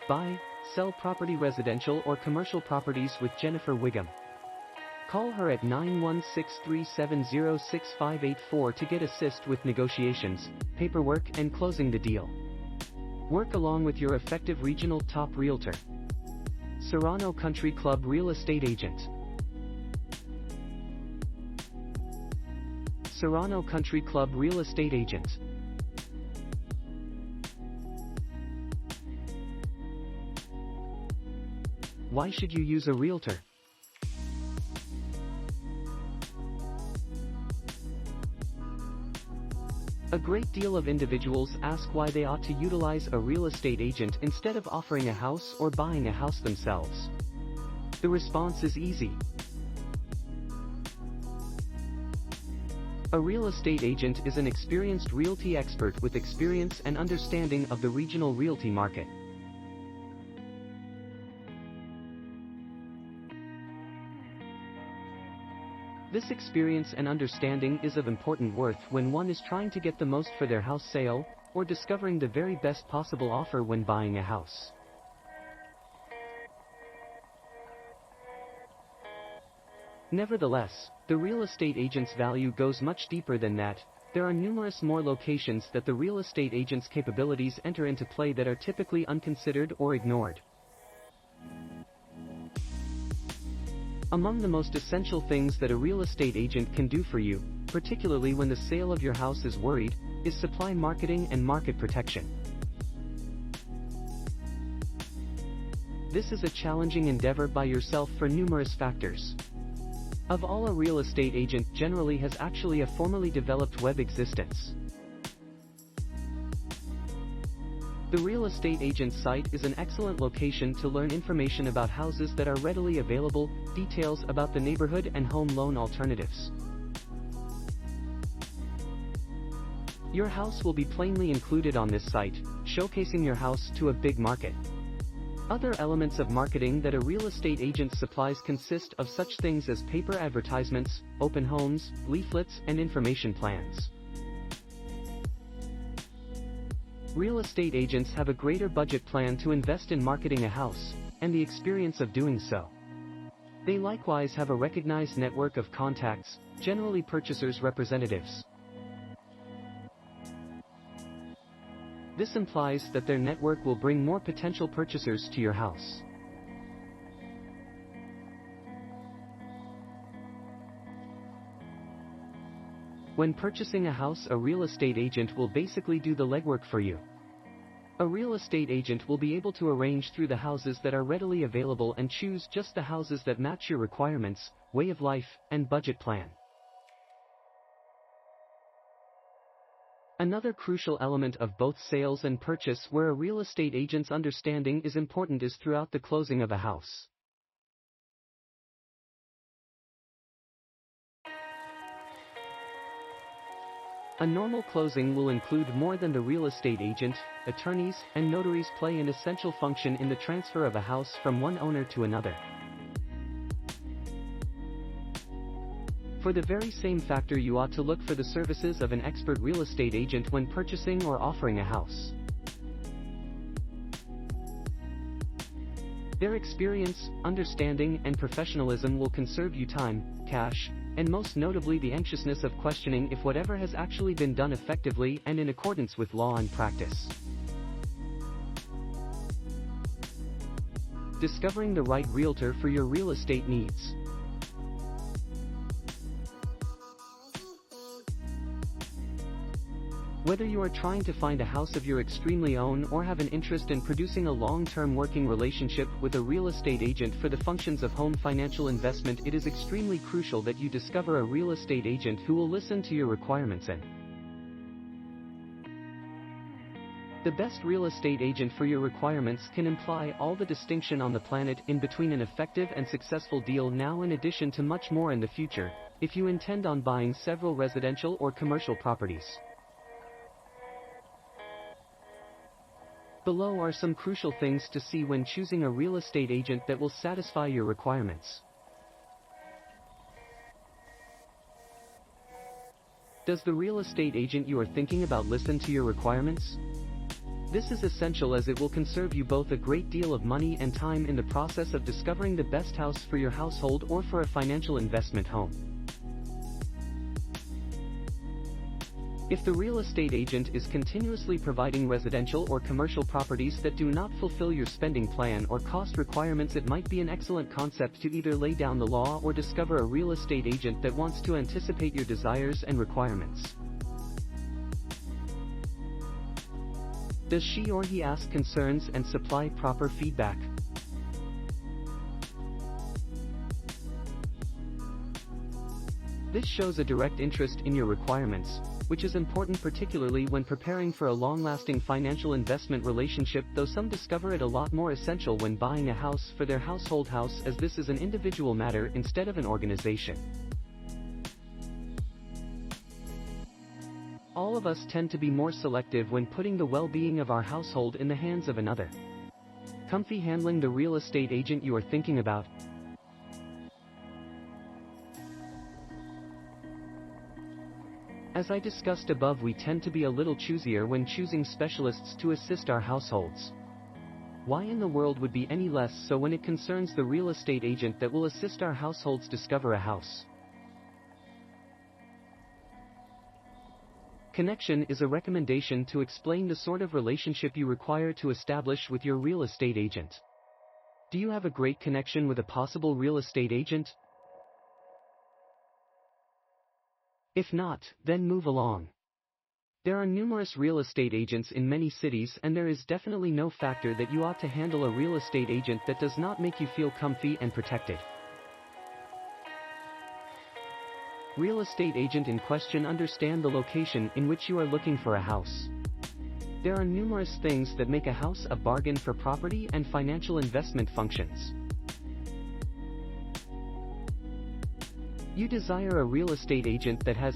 Buy, sell property, residential or commercial properties with Jenifer Whigham. Call her at 916-370-6584 to get assist with negotiations, paperwork and closing the deal. Work along with your effective regional top realtor. Serrano Country Club Real Estate Agent. Serrano Country Club Real Estate Agent. Why should you use a realtor? A great deal of individuals ask why they ought to utilize a real estate agent instead of offering a house or buying a house themselves. The response is easy. A real estate agent is an experienced realty expert with experience and understanding of the regional realty market. This experience and understanding is of important worth when one is trying to get the most for their house sale, or discovering the very best possible offer when buying a house. Nevertheless, the real estate agent's value goes much deeper than that. There are numerous more locations that the real estate agent's capabilities enter into play that are typically unconsidered or ignored. Among the most essential things that a real estate agent can do for you, particularly when the sale of your house is worried, is supply marketing and market protection. This is a challenging endeavor by yourself for numerous factors. Of all, a real estate agent generally has actually a formally developed web existence. The real estate agent's site is an excellent location to learn information about houses that are readily available, details about the neighborhood and home loan alternatives. Your house will be plainly included on this site, showcasing your house to a big market. Other elements of marketing that a real estate agent supplies consist of such things as paper advertisements, open homes, leaflets, and information plans. Real estate agents have a greater budget plan to invest in marketing a house, and the experience of doing so. They likewise have a recognized network of contacts, generally purchasers' representatives. This implies that their network will bring more potential purchasers to your house. When purchasing a house, a real estate agent will basically do the legwork for you. A real estate agent will be able to arrange through the houses that are readily available and choose just the houses that match your requirements, way of life, and budget plan. Another crucial element of both sales and purchase where a real estate agent's understanding is important is throughout the closing of a house. A normal closing will include more than the real estate agent. Attorneys and notaries play an essential function in the transfer of a house from one owner to another. For the very same factor, you ought to look for the services of an expert real estate agent when purchasing or offering a house. Their experience, understanding, and professionalism will conserve you time, cash, and most notably the anxiousness of questioning if whatever has actually been done effectively and in accordance with law and practice. Discovering the right realtor for your real estate needs. Whether you are trying to find a house of your extremely own or have an interest in producing a long-term working relationship with a real estate agent for the functions of home financial investment, it is extremely crucial that you discover a real estate agent who will listen to your requirements and the best real estate agent for your requirements can imply all the distinction on the planet in between an effective and successful deal now in addition to much more in the future, if you intend on buying several residential or commercial properties. Below are some crucial things to see when choosing a real estate agent that will satisfy your requirements. Does the real estate agent you are thinking about listen to your requirements? This is essential as it will conserve you both a great deal of money and time in the process of discovering the best house for your household or for a financial investment home. If the real estate agent is continuously providing residential or commercial properties that do not fulfill your spending plan or cost requirements, it might be an excellent concept to either lay down the law or discover a real estate agent that wants to anticipate your desires and requirements. Does she or he ask concerns and supply proper feedback? This shows a direct interest in your requirements, which is important particularly when preparing for a long-lasting financial investment relationship, though some discover it a lot more essential when buying a house for their household house, as this is an individual matter instead of an organization. All of us tend to be more selective when putting the well-being of our household in the hands of another. Comfy handling the real estate agent you are thinking about? As I discussed above, we tend to be a little choosier when choosing specialists to assist our households. Why in the world would be any less so when it concerns the real estate agent that will assist our households discover a house? Connection is a recommendation to explain the sort of relationship you require to establish with your real estate agent. Do you have a great connection with a possible real estate agent? If not, then move along. There are numerous real estate agents in many cities, and there is definitely no factor that you ought to handle a real estate agent that does not make you feel comfy and protected. Real estate agent in question understand the location in which you are looking for a house. There are numerous things that make a house a bargain for property and financial investment functions. You desire a real estate agent that has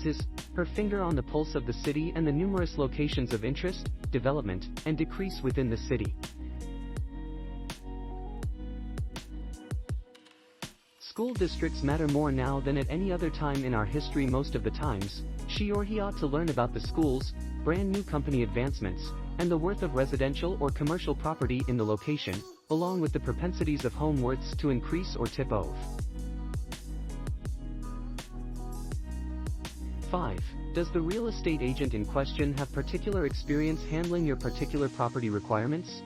her finger on the pulse of the city and the numerous locations of interest, development, and decrease within the city. School districts matter more now than at any other time in our history. Most of the times, she or he ought to learn about the schools, brand new company advancements, and the worth of residential or commercial property in the location, along with the propensities of home worths to increase or tip over. 5. Does the real estate agent in question have particular experience handling your particular property requirements?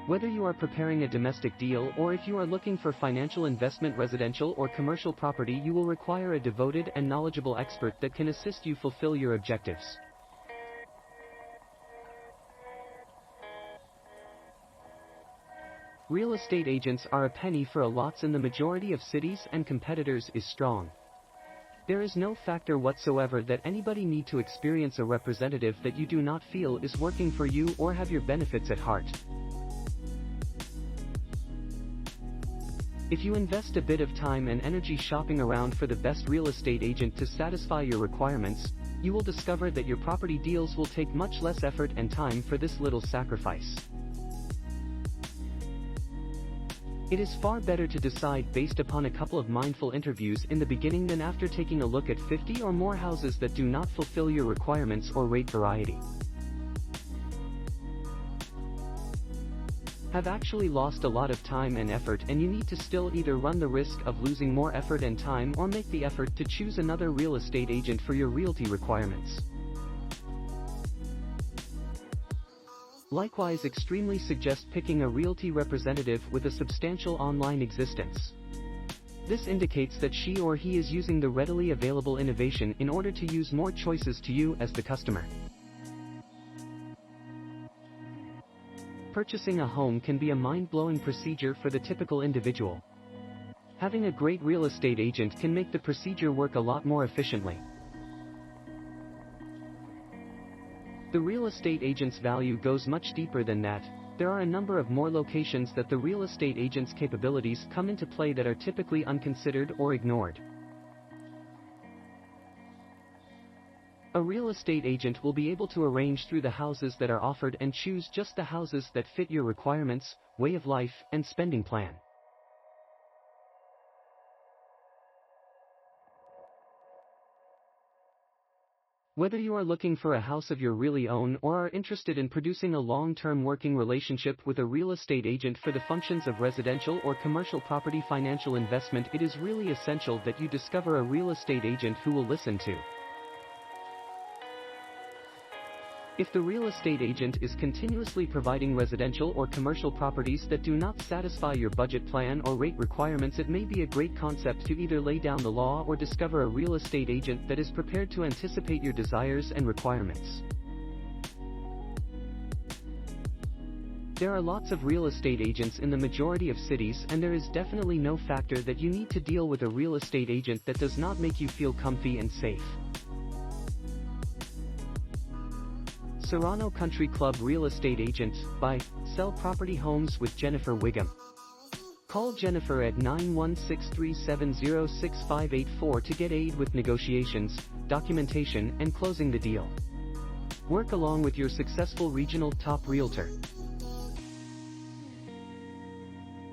Whether you are preparing a domestic deal or if you are looking for financial investment, residential or commercial property, you will require a devoted and knowledgeable expert that can assist you fulfill your objectives. Real estate agents are a penny for a lots in the majority of cities, and competitors is strong. There is no factor whatsoever that anybody need to experience a representative that you do not feel is working for you or have your benefits at heart. If you invest a bit of time and energy shopping around for the best real estate agent to satisfy your requirements, you will discover that your property deals will take much less effort and time for this little sacrifice. It is far better to decide based upon a couple of mindful interviews in the beginning than after taking a look at 50 or more houses that do not fulfill your requirements or rate variety. Have actually lost a lot of time and effort, and you need to still either run the risk of losing more effort and time or make the effort to choose another real estate agent for your realty requirements. Likewise, extremely suggest picking a realty representative with a substantial online existence. This indicates that she or he is using the readily available innovation in order to use more choices to you as the customer. Purchasing a home can be a mind-blowing procedure for the typical individual. Having a great real estate agent can make the procedure work a lot more efficiently. The real estate agent's value goes much deeper than that. There are a number of more locations that the real estate agent's capabilities come into play that are typically unconsidered or ignored. A real estate agent will be able to arrange through the houses that are offered and choose just the houses that fit your requirements, way of life, and spending plan. Whether you are looking for a house of your really own or are interested in producing a long-term working relationship with a real estate agent for the functions of residential or commercial property financial investment, it is really essential that you discover a real estate agent who will listen to. If the real estate agent is continuously providing residential or commercial properties that do not satisfy your budget plan or rate requirements, it may be a great concept to either lay down the law or discover a real estate agent that is prepared to anticipate your desires and requirements. There are lots of real estate agents in the majority of cities, and there is definitely no factor that you need to deal with a real estate agent that does not make you feel comfy and safe. Serrano Country Club Real Estate Agent, buy, sell property homes with Jenifer Whigham. Call Jenifer at 916-370-6584 to get aid with negotiations, documentation, and closing the deal. Work along with your successful regional top realtor.